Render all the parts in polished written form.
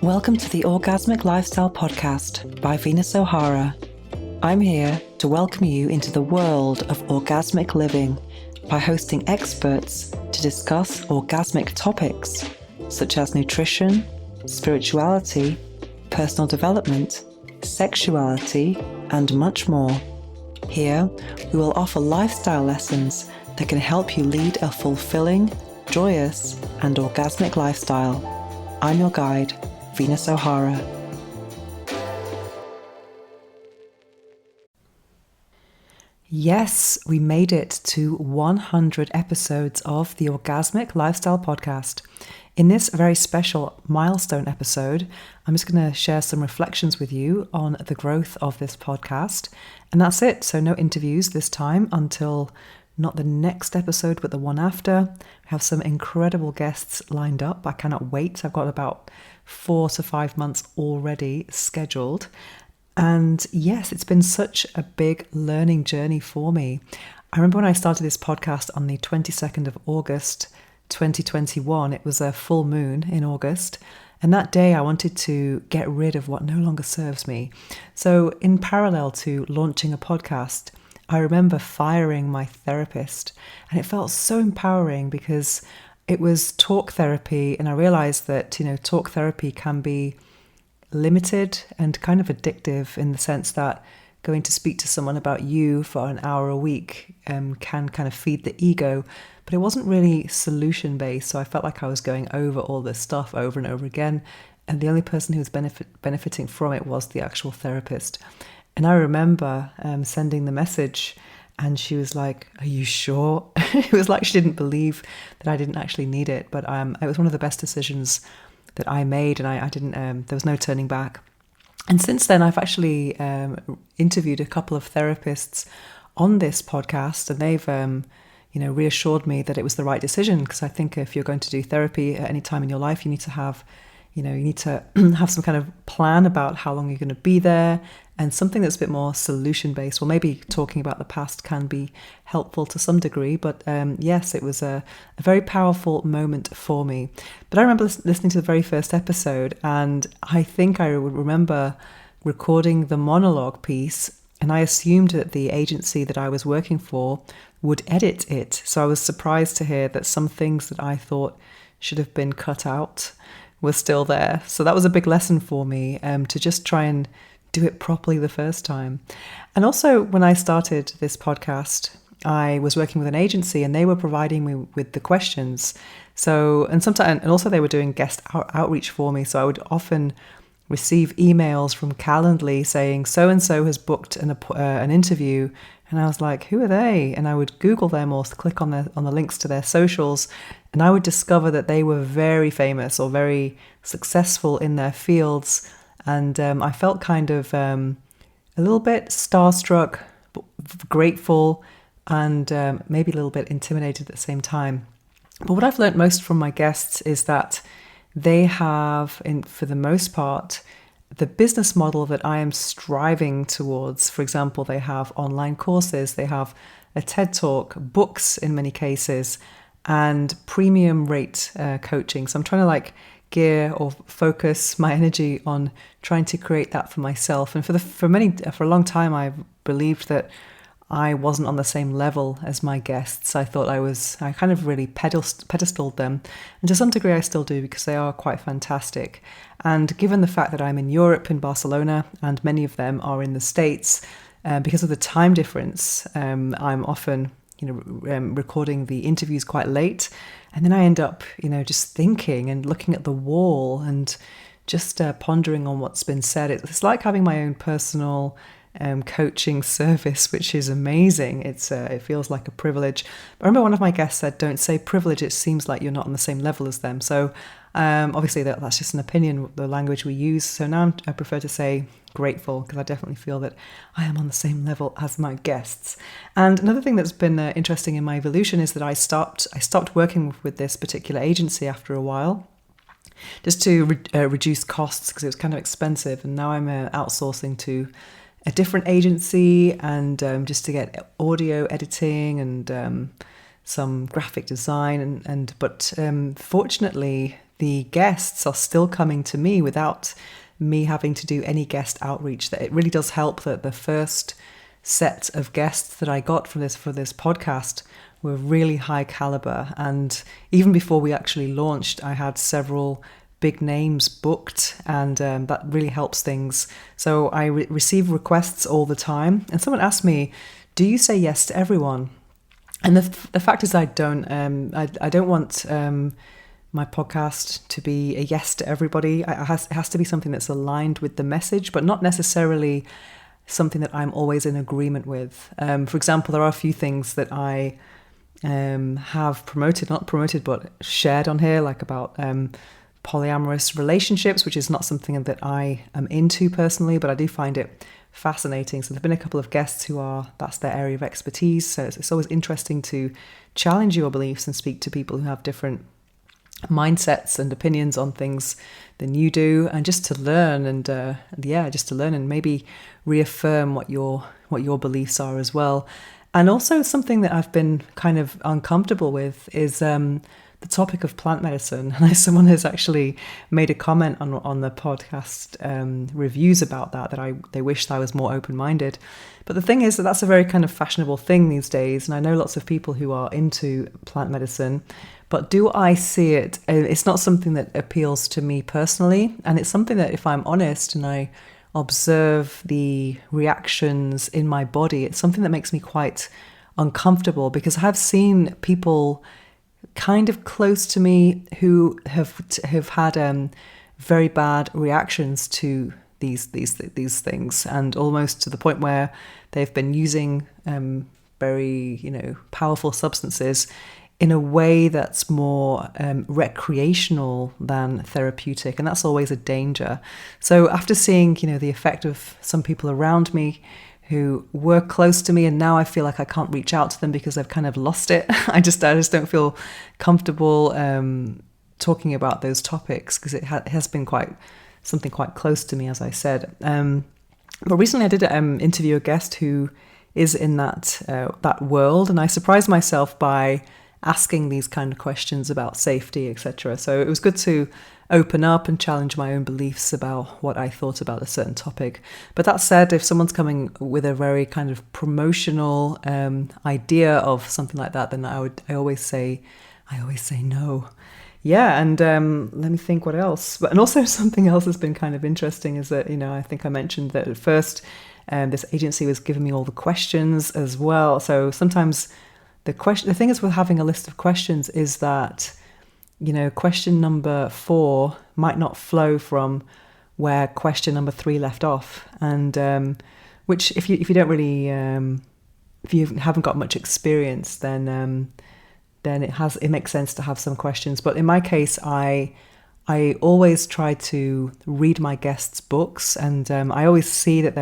Welcome to the Orgasmic Lifestyle Podcast by Venus O'Hara. I'm here to welcome you into the world of orgasmic living by hosting experts to discuss orgasmic topics such as nutrition, spirituality, personal development, sexuality, and much more. Here, we will offer lifestyle lessons that can help you lead a fulfilling, joyous, and orgasmic lifestyle. I'm your guide, Venus O'Hara. Yes, we made it to 100 episodes of the Orgasmic Lifestyle Podcast. In this very special milestone episode, I'm just going to share some reflections with you on the growth of this podcast. And that's it. So no interviews this time until not the next episode, but the one after. I have some incredible guests lined up. I cannot wait. I've got about 4 to 5 months already scheduled. And yes, it's been such a big learning journey for me. I remember when I started this podcast on the 22nd of August, 2021, it was a full moon in August. And that day I wanted to get rid of what no longer serves me. So in parallel to launching a podcast, I remember firing my therapist, and it felt so empowering because it was talk therapy. And I realized that, talk therapy can be limited and kind of addictive in the sense that going to speak to someone about you for an hour a week can kind of feed the ego, but it wasn't really solution based. So I felt like I was going over all this stuff over and over again, and the only person who was benefiting from it was the actual therapist. And I remember sending the message, and she was like, "Are you sure?" It was like she didn't believe that I didn't actually need it, but it was one of the best decisions that I made, and I didn't. There was no turning back. And since then, I've actually interviewed a couple of therapists on this podcast, and they've, reassured me that it was the right decision. Because I think if you're going to do therapy at any time in your life, you need to have, have some kind of plan about how long you're going to be there, and something that's a bit more solution based. Well, maybe talking about the past can be helpful to some degree, but yes, it was a very powerful moment for me. But I remember listening to the very first episode, and I think I remember recording the monologue piece, and I assumed that the agency that I was working for would edit it. So I was surprised to hear that some things that I thought should have been cut out were still there. So that was a big lesson for me, to just try and do it properly the first time. And also, when I started this podcast, I was working with an agency, and they were providing me with the questions. So, and also they were doing guest outreach for me. So I would often receive emails from Calendly saying, so-and-so has booked an interview. And I was like, who are they? And I would Google them or click on the links to their socials, and I would discover that they were very famous or very successful in their fields. And I felt kind of a little bit starstruck, grateful, and maybe a little bit intimidated at the same time. But what I've learned most from my guests is that they have, for the most part, the business model that I am striving towards. For example, they have online courses, they have a TED Talk, books in many cases, and premium rate coaching. So I'm trying to gear or focus my energy on trying to create that for myself. And for a long time, I believed that I wasn't on the same level as my guests. I thought I kind of really pedestaled them. And to some degree I still do, because they are quite fantastic. And given the fact that I'm in Europe, in Barcelona, and many of them are in the States, because of the time difference, I'm often recording the interviews quite late. And then I end up, just thinking and looking at the wall and just pondering on what's been said. It's like having my own personal coaching service, which is amazing. It feels like a privilege. But I remember one of my guests said, "Don't say privilege, it seems like you're not on the same level as them." So obviously that's just an opinion, the language we use. So now I prefer to say grateful, because I definitely feel that I am on the same level as my guests. And another thing that's been interesting in my evolution is that I stopped working with this particular agency after a while, just to reduce costs, because it was kind of expensive. And now I'm outsourcing to a different agency, and just to get audio editing and some graphic design, but fortunately the guests are still coming to me without me having to do any guest outreach. That it really does help that the first set of guests that I got for this podcast were really high caliber. And even before we actually launched, I had several big names booked, and that really helps things. So I receive requests all the time. And someone asked me, do you say yes to everyone? And the fact is I don't. I don't want my podcast to be a yes to everybody. It has to be something that's aligned with the message, but not necessarily something that I'm always in agreement with. For example, there are a few things that I have not promoted, but shared on here, like about polyamorous relationships, which is not something that I am into personally, but I do find it fascinating. So there've been a couple of guests that's their area of expertise. So it's always interesting to challenge your beliefs and speak to people who have different mindsets and opinions on things than you do, and just to learn and maybe reaffirm what your beliefs are as well. And also something that I've been kind of uncomfortable with is the topic of plant medicine. And someone has actually made a comment on the podcast reviews about that they wished I was more open-minded. But the thing is that's a very kind of fashionable thing these days, and I know lots of people who are into plant medicine. But do I see it? It's not something that appeals to me personally, and it's something that, if I'm honest and I observe the reactions in my body, it's something that makes me quite uncomfortable, because I have seen people kind of close to me who have had very bad reactions to these things, and almost to the point where they've been using very powerful substances in a way that's more recreational than therapeutic, and that's always a danger. So after seeing the effect of some people around me who were close to me, and now I feel like I can't reach out to them because I've kind of lost it. I just don't feel comfortable talking about those topics, because it has been something quite close to me, as I said. But recently I did interview a guest who is in that world, and I surprised myself by asking these kind of questions about safety, etc. So it was good to open up and challenge my own beliefs about what I thought about a certain topic. But that said, if someone's coming with a very kind of promotional idea of something like that, then I always say no. Yeah, and let me think what else. And also something else that's been kind of interesting is that, I think I mentioned that at first this agency was giving me all the questions as well. So sometimes the thing is with having a list of questions is that, question number 4 might not flow from where question number 3 left off. And which if you don't really, if you haven't got much experience, then it makes sense to have some questions. But in my case, I always try to read my guests' books, and I always see that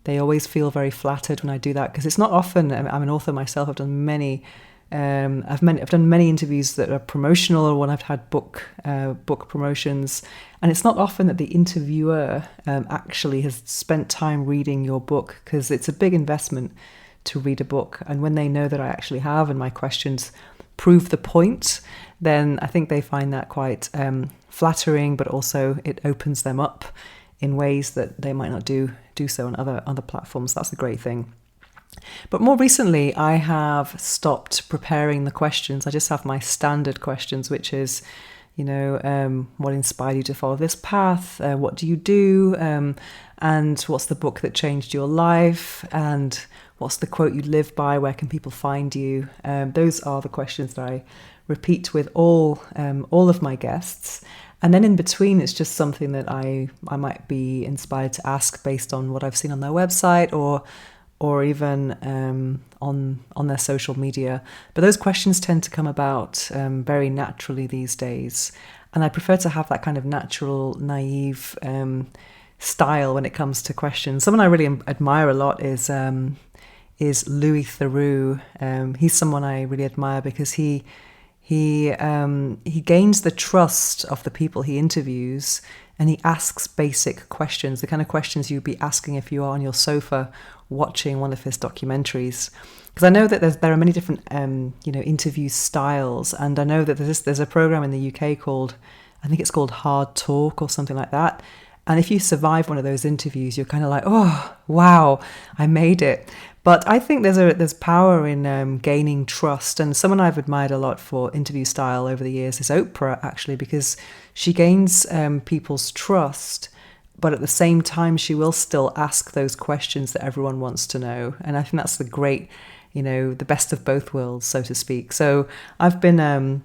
they always feel very flattered when I do that, because it's not often. I'm an author myself. I've done many. I've done many interviews that are promotional, or when I've had book promotions, and it's not often that the interviewer actually has spent time reading your book, because it's a big investment to read a book. And when they know that I actually have, and my questions prove the point, then I think they find that quite flattering, but also it opens them up in ways that they might not do so on other platforms. That's a great thing. But more recently, I have stopped preparing the questions. I just have my standard questions, which is, what inspired you to follow this path? What do you do? And what's the book that changed your life? And what's the quote you live by? Where can people find you? Those are the questions that I repeat with all of my guests. And then in between, it's just something that I might be inspired to ask based on what I've seen on their website, or even on their social media. But those questions tend to come about very naturally these days. And I prefer to have that kind of natural, naive style when it comes to questions. Someone I really admire a lot is Louis Theroux. He's someone I really admire because he gains the trust of the people he interviews, and he asks basic questions, the kind of questions you'd be asking if you are on your sofa watching one of his documentaries. because I know that there are many different interview styles, and I know that there's a program in the UK called, I think it's called Hard Talk or something like that. And if you survive one of those interviews, you're kind of like, oh wow, I made it. But I think there's power in gaining trust, and someone I've admired a lot for interview style over the years is Oprah, actually, because she gains people's trust, but at the same time she will still ask those questions that everyone wants to know. And I think that's the great, the best of both worlds, so to speak. So I've been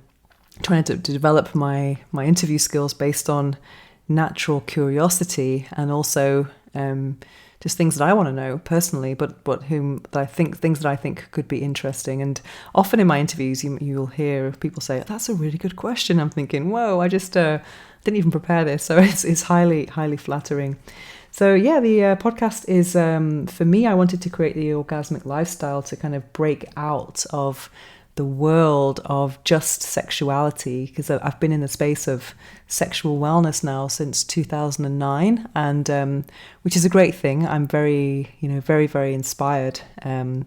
trying to develop my interview skills based on natural curiosity, and also just things that I want to know personally, but things that I think could be interesting. And often in my interviews, you'll hear people say, "That's a really good question." I'm thinking, "Whoa, I just didn't even prepare this." So it's highly, highly flattering. So yeah, the podcast is for me. I wanted to create the orgasmic lifestyle to kind of break out of the world of just sexuality, because I've been in the space of sexual wellness now since 2009, and which is a great thing. I'm very, very, very inspired. I'm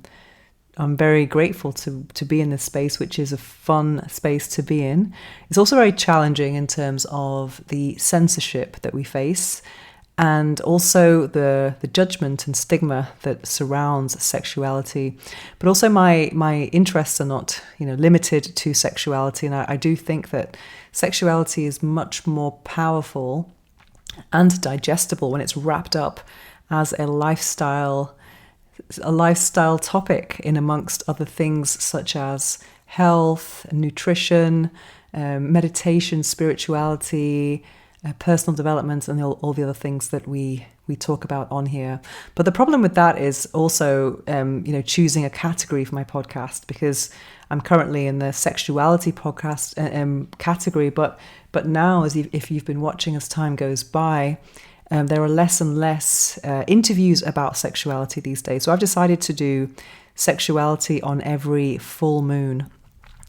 very grateful to be in this space, which is a fun space to be in. It's also very challenging in terms of the censorship that we face, and also the judgment and stigma that surrounds sexuality. But also my interests are not, limited to sexuality. And I do think that sexuality is much more powerful and digestible when it's wrapped up as a lifestyle topic, in amongst other things such as health, nutrition, meditation, spirituality, personal development, and all the other things that we talk about on here. But the problem with that is also, choosing a category for my podcast, because I'm currently in the sexuality podcast category. But now, if you've been watching as time goes by, there are less and less interviews about sexuality these days. So I've decided to do sexuality on every full moon,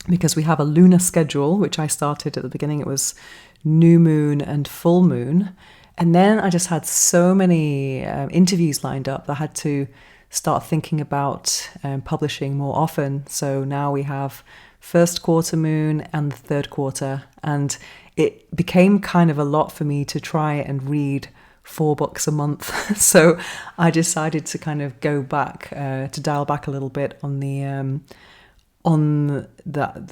because we have a lunar schedule, which I started at the beginning. It was new moon and full moon. And then I just had so many interviews lined up that I had to start thinking about publishing more often. So now we have first quarter moon and the third quarter. And it became kind of a lot for me to try and read 4 books a month. So I decided to kind of go back, to dial back a little bit on the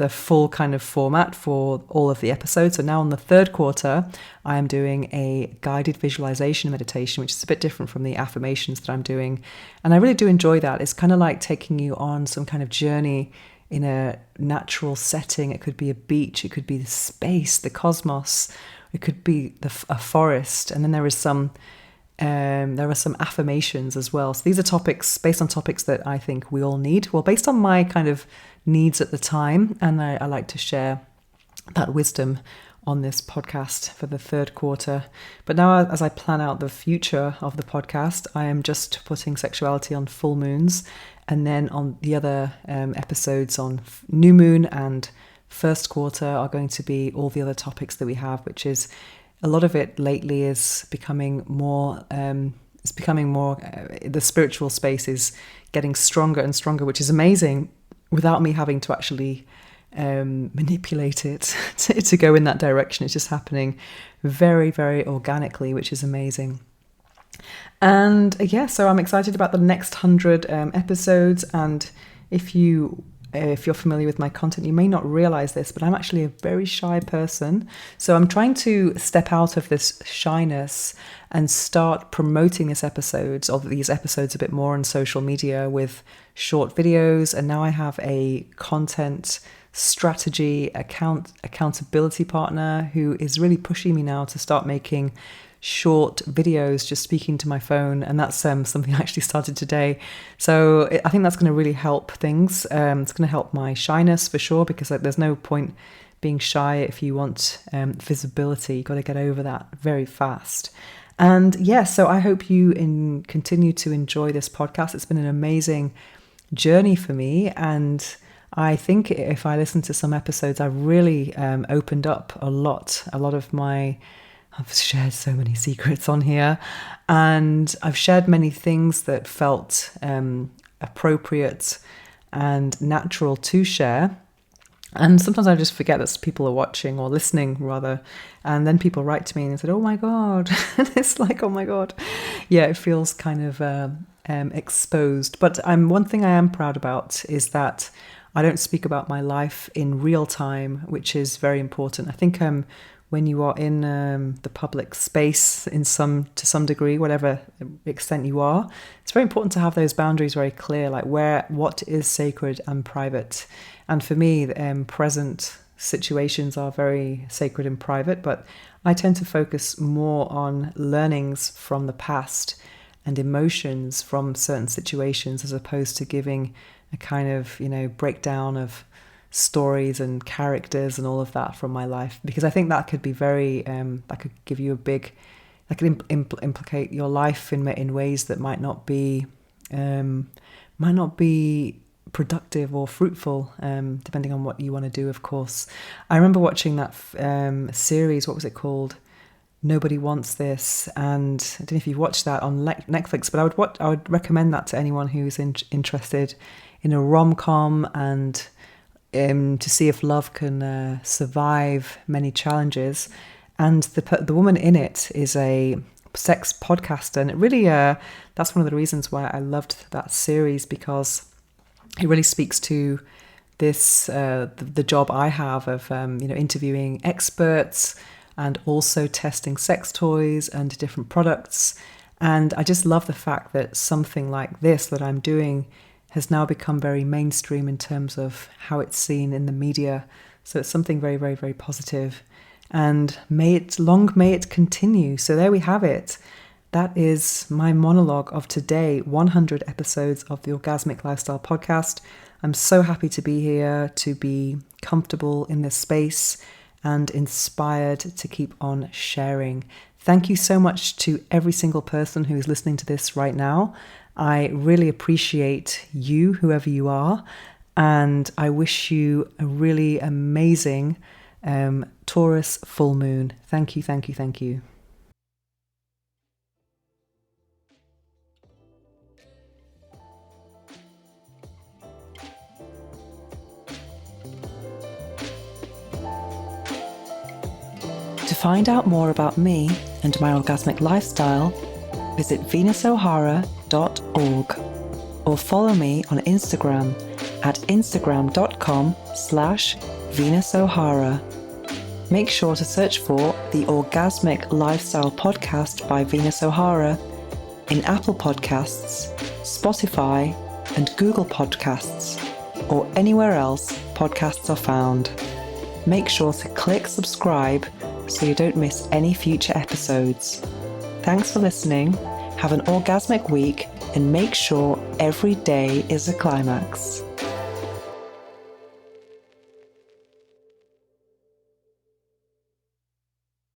full kind of format for all of the episodes. So now on the third quarter, I am doing a guided visualization meditation, which is a bit different from the affirmations that I'm doing. And I really do enjoy that. It's kind of like taking you on some kind of journey in a natural setting. It could be a beach, it could be the space, the cosmos, it could be a forest. And then there are some affirmations as well. So these are topics based on topics that I think we all need. Well, based on my kind of needs at the time, and I like to share that wisdom on this podcast for the third quarter. But now, as I plan out the future of the podcast, I am just putting sexuality on full moons, and then on the other episodes on new moon and first quarter are going to be all the other topics that we have, which is a lot of it lately is becoming more. The spiritual space is getting stronger and stronger, which is amazing, without me having to actually manipulate it to go in that direction. It's just happening very, very organically, which is amazing. And so I'm excited about the next 100 episodes. And if you're familiar with my content, you may not realize this, but I'm actually a very shy person. So I'm trying to step out of this shyness and start promoting these episodes a bit more on social media with short videos. And now I have a content strategy accountability partner who is really pushing me now to start making short videos, just speaking to my phone, and that's something I actually started today. So I think that's going to really help things. It's going to help my shyness for sure, because there's no point being shy if you want visibility. You've got to get over that very fast. And so I hope you continue to enjoy this podcast. It's been an amazing journey for me, and I think if I listen to some episodes, I've really opened up a lot of my. I've shared so many secrets on here, and I've shared many things that felt appropriate and natural to share. And sometimes I just forget that people are watching or listening rather. And then people write to me and they said, oh my God. It's like, oh my God. Yeah, it feels kind of exposed. But one thing I am proud about is that I don't speak about my life in real time, which is very important. I think when you are in the public space to some degree, whatever extent you are, it's very important to have those boundaries very clear, like what is sacred and private. And for me, present situations are very sacred and private, but I tend to focus more on learnings from the past and emotions from certain situations, as opposed to giving a kind of, breakdown of stories and characters and all of that from my life, because I think that could be that could give you that could implicate your life in ways that might not be productive or fruitful, depending on what you want to do, of course. I remember watching that series, what was it called? Nobody Wants This, and I don't know if you've watched that on Netflix, but I would recommend that to anyone who's interested in a rom-com and to see if love can survive many challenges. And the woman in it is a sex podcaster, and it really that's one of the reasons why I loved that series, because it really speaks to this the job I have of interviewing experts and also testing sex toys and different products. And I just love the fact that something like this that I'm doing has now become very mainstream in terms of how it's seen in the media. So it's something very, very, very positive. And may it continue. So there we have it. That is my monologue of today, 100 episodes of the Orgasmic Lifestyle Podcast. I'm so happy to be here, to be comfortable in this space and inspired to keep on sharing. Thank you so much to every single person who is listening to this right now. I really appreciate you, whoever you are, and I wish you a really amazing Taurus full moon. Thank you, thank you, thank you. To find out more about me and my orgasmic lifestyle, visit venusohara.org or follow me on Instagram at instagram.com/venusohara. Make sure to search for the Orgasmic Lifestyle Podcast by Venus O'Hara in Apple Podcasts, Spotify, and Google Podcasts, or anywhere else podcasts are found. Make sure to click subscribe so you don't miss any future episodes. Thanks for listening, have an orgasmic week, and make sure every day is a climax.